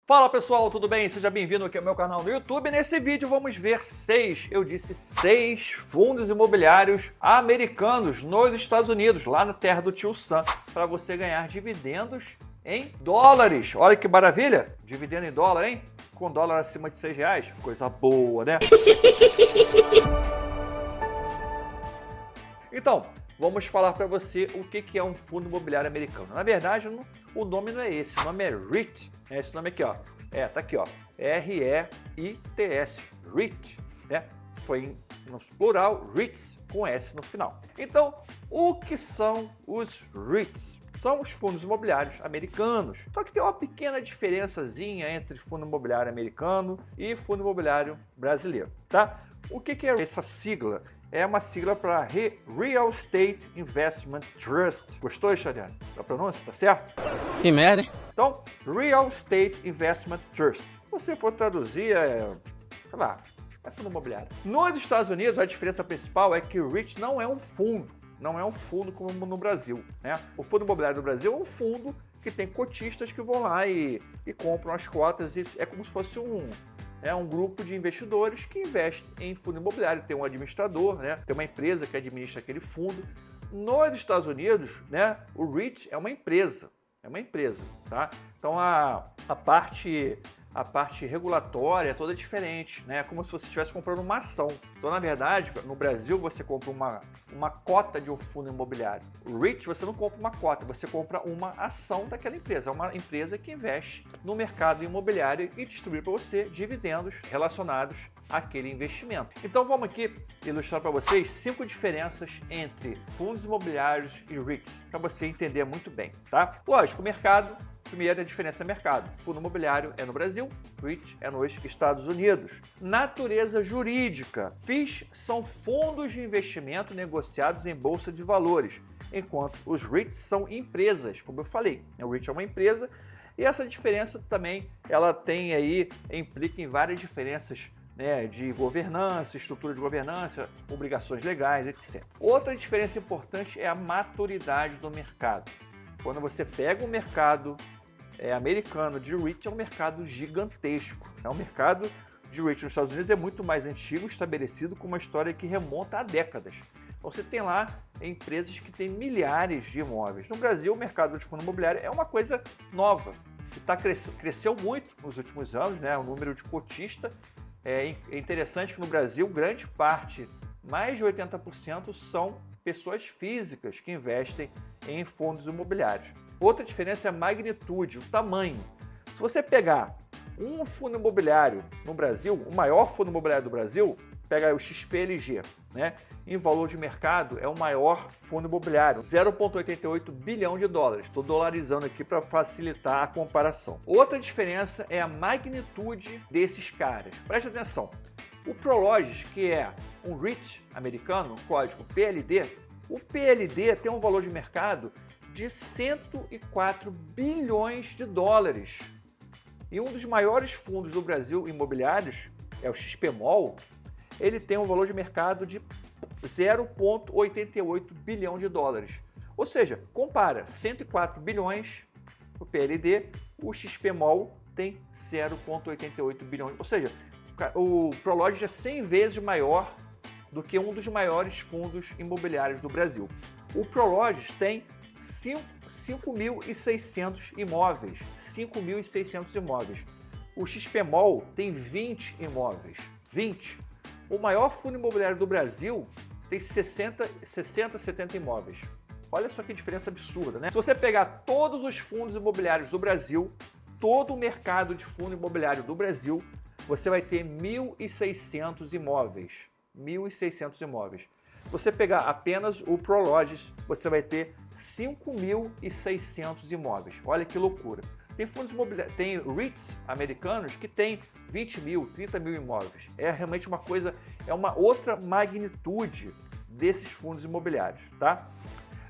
Fala pessoal, tudo bem? Seja bem-vindo aqui ao meu canal no YouTube. Nesse vídeo vamos ver seis fundos imobiliários americanos nos Estados Unidos, lá na terra do tio Sam, para você ganhar dividendos em dólares. Olha que maravilha! Dividendo em dólar, hein? Com dólar acima de R$6. Coisa boa, né? Então, vamos falar para você o que é um fundo imobiliário americano. Na verdade, o nome não é esse, o nome é REIT. É esse nome aqui, ó. Tá aqui, ó. R-E-I-T-S. REIT, né? Foi no plural, REITs, com S no final. Então, o que são os REITs? São os fundos imobiliários americanos. Só que tem uma pequena diferençazinha entre fundo imobiliário americano e fundo imobiliário brasileiro, tá? O que é essa sigla? É uma sigla para Real Estate Investment Trust. Gostou, Xadiane? Da pronúncia? Tá certo? Que merda, hein? Então, Real Estate Investment Trust. Se você for traduzir, sei lá, é fundo imobiliário. Nos Estados Unidos, a diferença principal é que o REIT não é um fundo. Não é um fundo como no Brasil, né? O fundo imobiliário do Brasil é um fundo que tem cotistas que vão lá e compram as cotas. E é como se fosse um grupo de investidores que investe em fundo imobiliário. Tem um administrador, né? Tem uma empresa que administra aquele fundo. Nos Estados Unidos, né, o REIT é uma empresa. Tá? Então a parte regulatória é toda diferente, né? É como se você estivesse comprando uma ação. Então, na verdade, no Brasil você compra uma cota de um fundo imobiliário. O REIT você não compra uma cota, você compra uma ação daquela empresa. É uma empresa que investe no mercado imobiliário e distribui para você dividendos relacionados àquele investimento. Então vamos aqui ilustrar para vocês 5 diferenças entre fundos imobiliários e REITs, para você entender muito bem, tá? Lógico, o mercado. Primeira diferença é mercado. Fundo imobiliário é no Brasil, REIT é nos Estados Unidos. Natureza jurídica. FIIs são fundos de investimento negociados em bolsa de valores, enquanto os REITs são empresas, como eu falei. O REIT é uma empresa e essa diferença também ela tem aí, implica em várias diferenças, né, de governança, estrutura de governança, obrigações legais, etc. Outra diferença importante é a maturidade do mercado. Quando você pega o mercado americano de REIT, é um mercado gigantesco. O mercado de REIT nos Estados Unidos é muito mais antigo, estabelecido, com uma história que remonta a décadas. Então você tem lá empresas que têm milhares de imóveis. No Brasil, o mercado de fundo imobiliário é uma coisa nova, que cresceu muito nos últimos anos, né? O número de cotistas. É interessante que no Brasil, grande parte, mais de 80%, são pessoas físicas que investem em fundos imobiliários. Outra diferença é a magnitude, o tamanho. Se você pegar um fundo imobiliário no Brasil, o maior fundo imobiliário do Brasil, pega o XPLG, né? Em valor de mercado, é o maior fundo imobiliário, 0,88 bilhão de dólares. Estou dolarizando aqui para facilitar a comparação. Outra diferença é a magnitude desses caras. Preste atenção. O Prologis, que é um REIT americano, código PLD, o PLD tem um valor de mercado de 104 bilhões de dólares. E um dos maiores fundos do Brasil imobiliários, é o XPMOL, ele tem um valor de mercado de 0,88 bilhão de dólares. Ou seja, compara 104 bilhões o PLD, o XPMOL tem 0,88 bilhões. Ou seja, o Prologis é 100 vezes maior do que um dos maiores fundos imobiliários do Brasil. O Prologis tem 5.600 imóveis. 5.600 imóveis. O XPMOL tem 20 imóveis. 20. O maior fundo imobiliário do Brasil tem 60, 70 imóveis. Olha só que diferença absurda, né? Se você pegar todos os fundos imobiliários do Brasil, todo o mercado de fundo imobiliário do Brasil, você vai ter 1.600 imóveis. 1.600 imóveis. Se você pegar apenas o Prologis, você vai ter 5.600 imóveis. Olha que loucura. Tem fundos imobiliários, tem REITs americanos que tem 20 mil, 30 mil imóveis. É realmente uma coisa, é uma outra magnitude desses fundos imobiliários, tá?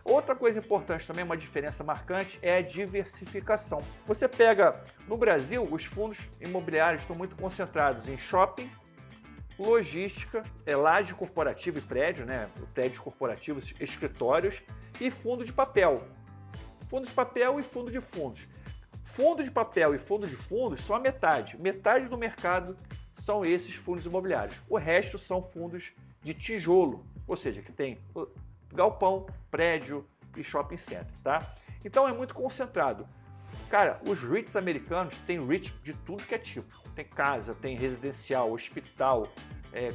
Outra coisa importante também, uma diferença marcante, é a diversificação. Você pega, no Brasil, os fundos imobiliários estão muito concentrados em shopping, logística, laje corporativa e prédio, né? Prédios corporativos, escritórios e fundo de papel. Fundo de papel e fundo de fundos. Fundo de papel e fundo de fundos são a metade. Metade do mercado são esses fundos imobiliários. O resto são fundos de tijolo, ou seja, que tem galpão, prédio e shopping center, tá? Então é muito concentrado. Cara, os REITs americanos têm REIT de tudo que é tipo. Tem casa, tem residencial, hospital,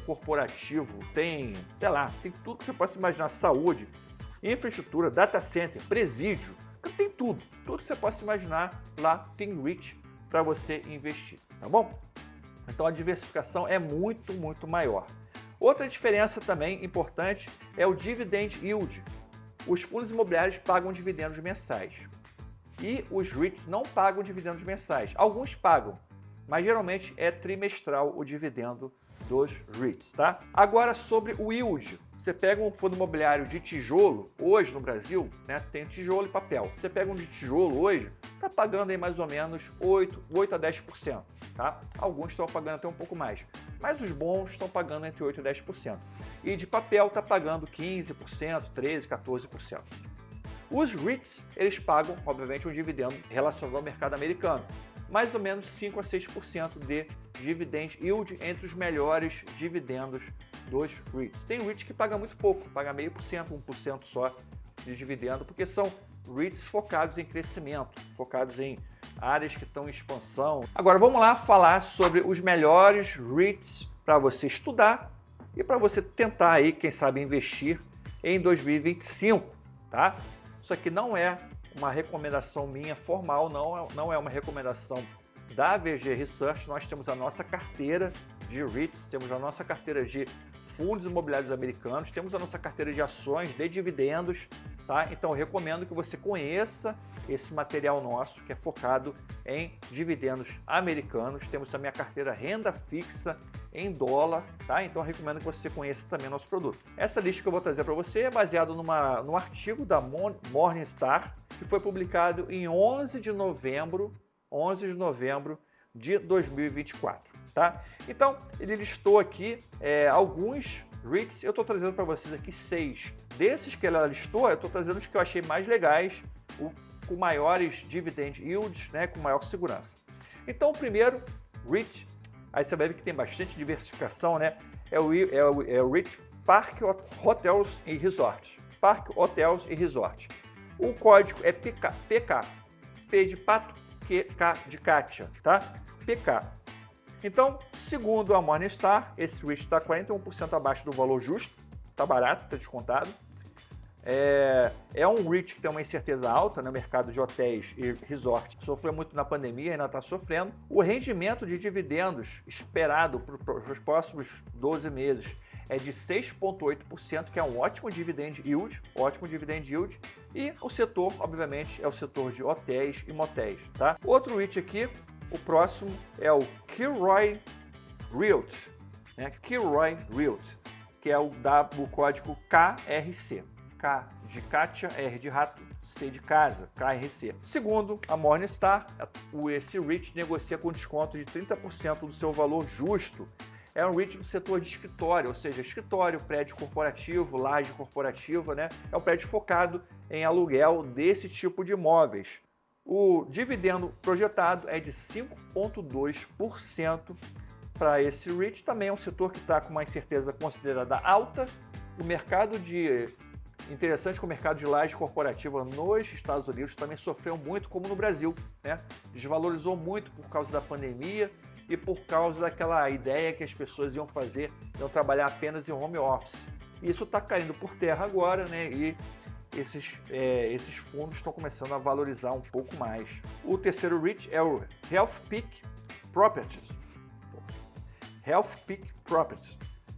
corporativo, tem, sei lá, tem tudo que você possa imaginar, saúde, infraestrutura, data center, presídio, tem tudo. Tudo que você possa imaginar lá tem REIT para você investir, tá bom? Então a diversificação é muito, muito maior. Outra diferença também importante é o dividend yield. Os fundos imobiliários pagam dividendos mensais e os REITs não pagam dividendos mensais. Alguns pagam, mas geralmente é trimestral o dividendo dos REITs, tá? Agora sobre o yield. Você pega um fundo imobiliário de tijolo, hoje no Brasil, né, tem tijolo e papel. Você pega um de tijolo hoje, está pagando aí mais ou menos 8 a 10%, tá? Alguns estão pagando até um pouco mais, mas os bons estão pagando entre 8 e 10%. E de papel está pagando 15%, 13%, 14%. Os REITs, eles pagam, obviamente, um dividendo relacionado ao mercado americano, mais ou menos 5 a 6% de dividend yield entre os melhores dividendos dos REITs. Tem REIT que paga muito pouco, paga 0,5%, 1% só de dividendo, porque são REITs focados em crescimento, focados em áreas que estão em expansão. Agora vamos lá falar sobre os melhores REITs para você estudar e para você tentar aí, quem sabe, investir em 2025, tá? Isso aqui não é uma recomendação minha formal, não é uma recomendação da VG Research. Nós temos a nossa carteira de REITs, temos a nossa carteira de fundos imobiliários americanos, temos a nossa carteira de ações, de dividendos, tá? Então eu recomendo que você conheça esse material nosso, que é focado em dividendos americanos. Temos também a carteira renda fixa em dólar, tá? Então eu recomendo que você conheça também o nosso produto. Essa lista que eu vou trazer para você é baseada num artigo da Morningstar, que foi publicado em 11 de novembro de 2024. Tá? Então, ele listou aqui alguns REITs, eu estou trazendo para vocês aqui 6. Desses que ela listou, eu estou trazendo os que eu achei mais legais, com maiores dividend yields, né, com maior segurança. Então, o primeiro REIT, aí você vai ver que tem bastante diversificação, né, é o REIT Park Hotels e Resorts. Park Hotels e Resorts. O código é PK, P de pato, K de Kátia, tá? PK. Então, segundo a Morningstar, esse REIT está 41% abaixo do valor justo, está barato, está descontado. É um REIT que tem uma incerteza alta no mercado de hotéis e resorts. Sofreu muito na pandemia, ainda está sofrendo. O rendimento de dividendos esperado para os próximos 12 meses é de 6,8%, que é um ótimo dividend yield, E o setor, obviamente, é o setor de hotéis e motéis, tá? Outro REIT aqui, o próximo é o Kilroy Realty, né? Kilroy Realty, que é o código KRC. K de Kátia, R de rato, C de casa, KRC. Segundo a Morningstar, esse REIT negocia com desconto de 30% do seu valor justo. É um REIT do setor de escritório, ou seja, escritório, prédio corporativo, laje corporativa, né? É um prédio focado em aluguel desse tipo de imóveis. O dividendo projetado é de 5,2% para esse REIT. Também é um setor que está com uma incerteza considerada alta. O mercado interessante que o mercado de laje corporativa nos Estados Unidos também sofreu muito, como no Brasil, né? Desvalorizou muito por causa da pandemia e por causa daquela ideia que as pessoas iam trabalhar apenas em home office. Isso está caindo por terra agora, né? E esses fundos estão começando a valorizar um pouco mais. O terceiro REIT é o Healthpeak Properties.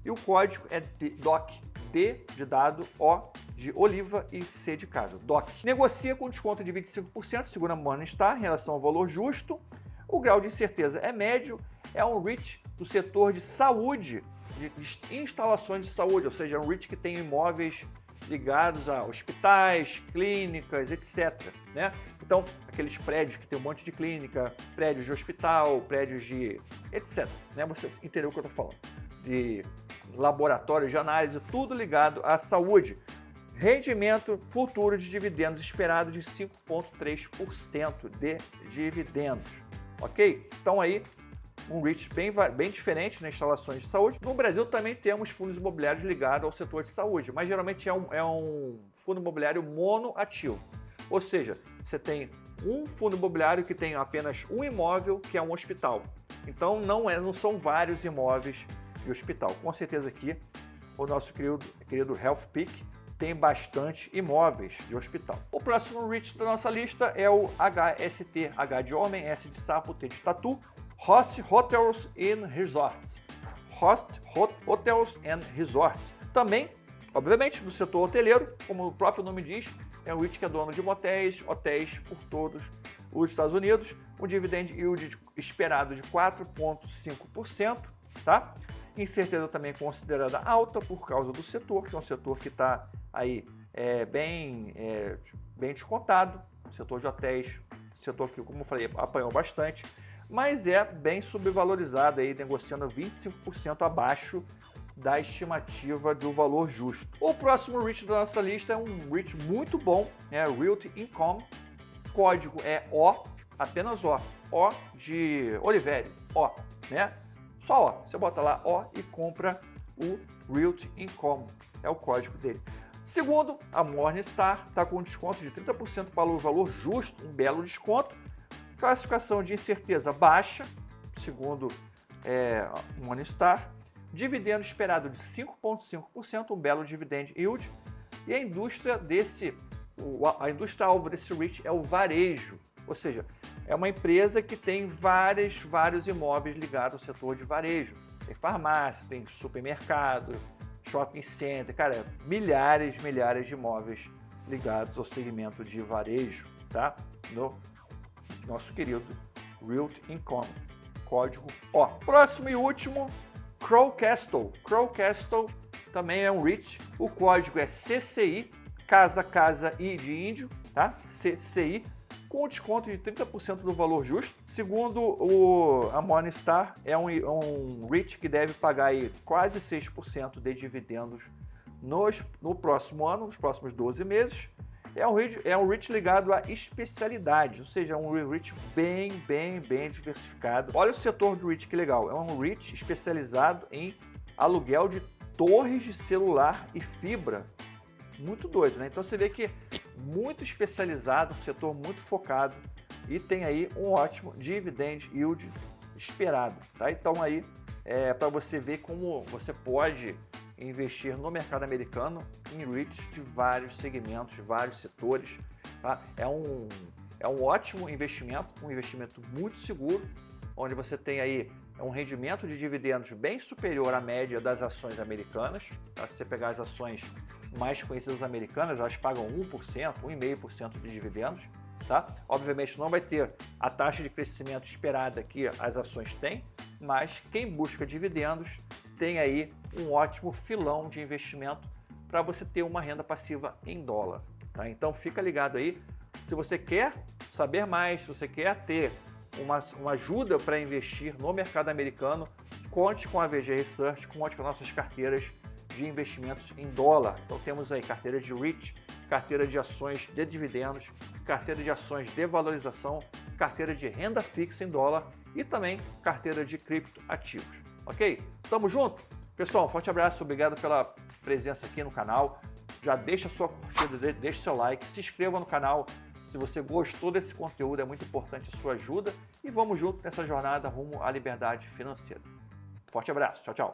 E o código é DOC, D de dado, O de oliva e C de casa, DOC. Negocia com desconto de 25%, segundo a Morningstar, em relação ao valor justo. O grau de incerteza é médio. É um REIT do setor de saúde, de instalações de saúde, ou seja, é um REIT que tem imóveis ligados a hospitais, clínicas, etc. Né? Então, aqueles prédios que tem um monte de clínica, prédios de hospital, prédios de etc. Né? Você entendeu o que eu estou falando. De laboratórios de análise, tudo ligado à saúde. Rendimento futuro de dividendos esperado de 5,3% de dividendos, ok? Então aí, um REIT bem diferente nas instalações de saúde. No Brasil também temos fundos imobiliários ligados ao setor de saúde, mas geralmente é um fundo imobiliário monoativo. Ou seja, você tem um fundo imobiliário que tem apenas um imóvel, que é um hospital. Então não são vários imóveis de hospital. Com certeza aqui o nosso querido Healthpeak tem bastante imóveis de hospital. O próximo REIT da nossa lista é o HST, H de homem, S de sapo, T de tatu, Host Hotels and Resorts. Host Hotels and Resorts. Também, obviamente, do setor hoteleiro, como o próprio nome diz, é um REIT que é dono de motéis, hotéis por todos os Estados Unidos, um dividend yield esperado de 4,5%, tá? Incerteza também considerada alta por causa do setor, que é um setor que está aí bem descontado, setor de hotéis, setor que, como eu falei, apanhou bastante, mas é bem subvalorizado, aí, negociando 25% abaixo da estimativa do valor justo. O próximo REIT da nossa lista é um REIT muito bom, Realty Income, código é O, apenas O de Oliveira, O, né? Só O, você bota lá O e compra o Realty Income, é o código dele. Segundo, a Morningstar está com um desconto de 30% para o valor justo, um belo desconto. Classificação de incerteza baixa, segundo a Morningstar. Dividendo esperado de 5,5%, um belo dividend yield. E a indústria alvo desse REIT é o varejo, ou seja, é uma empresa que tem vários imóveis ligados ao setor de varejo. Tem farmácia, tem supermercado, shopping center, cara, milhares de imóveis ligados ao segmento de varejo, tá? No nosso querido Realty Income, código O. Próximo e último, Crowe Castle. Crowe Castle também é um REIT, o código é CCI, Casa I de índio, tá? CCI, com desconto de 30% do valor justo. Segundo a Morningstar, é um REIT que deve pagar aí quase 6% de dividendos no próximo ano, nos próximos 12 meses. É um REIT ligado a especialidades, ou seja, é um REIT bem diversificado. Olha o setor do REIT, que legal. É um REIT especializado em aluguel de torres de celular e fibra. Muito doido, né? Então você vê que muito especializado, um setor muito focado e tem aí um ótimo dividend yield esperado, tá? Então aí para você ver como você pode investir no mercado americano em REITs de vários segmentos, de vários setores, tá? É um ótimo investimento, um investimento muito seguro, onde você tem aí um rendimento de dividendos bem superior à média das ações americanas, tá? Se você pegar as ações mais conhecidas americanas, elas pagam 1%, 1,5% de dividendos, tá? Obviamente não vai ter a taxa de crescimento esperada que as ações têm, mas quem busca dividendos tem aí um ótimo filão de investimento para você ter uma renda passiva em dólar, tá? Então fica ligado aí, se você quer saber mais, se você quer ter uma ajuda para investir no mercado americano, conte com a VG Research, conte com nossas carteiras de investimentos em dólar. Então temos aí carteira de REIT, carteira de ações de dividendos, carteira de ações de valorização, carteira de renda fixa em dólar e também carteira de criptoativos. Ok? Tamo junto? Pessoal, um forte abraço, obrigado pela presença aqui no canal. Já deixa sua curtida, deixa seu like, se inscreva no canal. Se você gostou desse conteúdo, é muito importante a sua ajuda e vamos junto nessa jornada rumo à liberdade financeira. Forte abraço, tchau, tchau.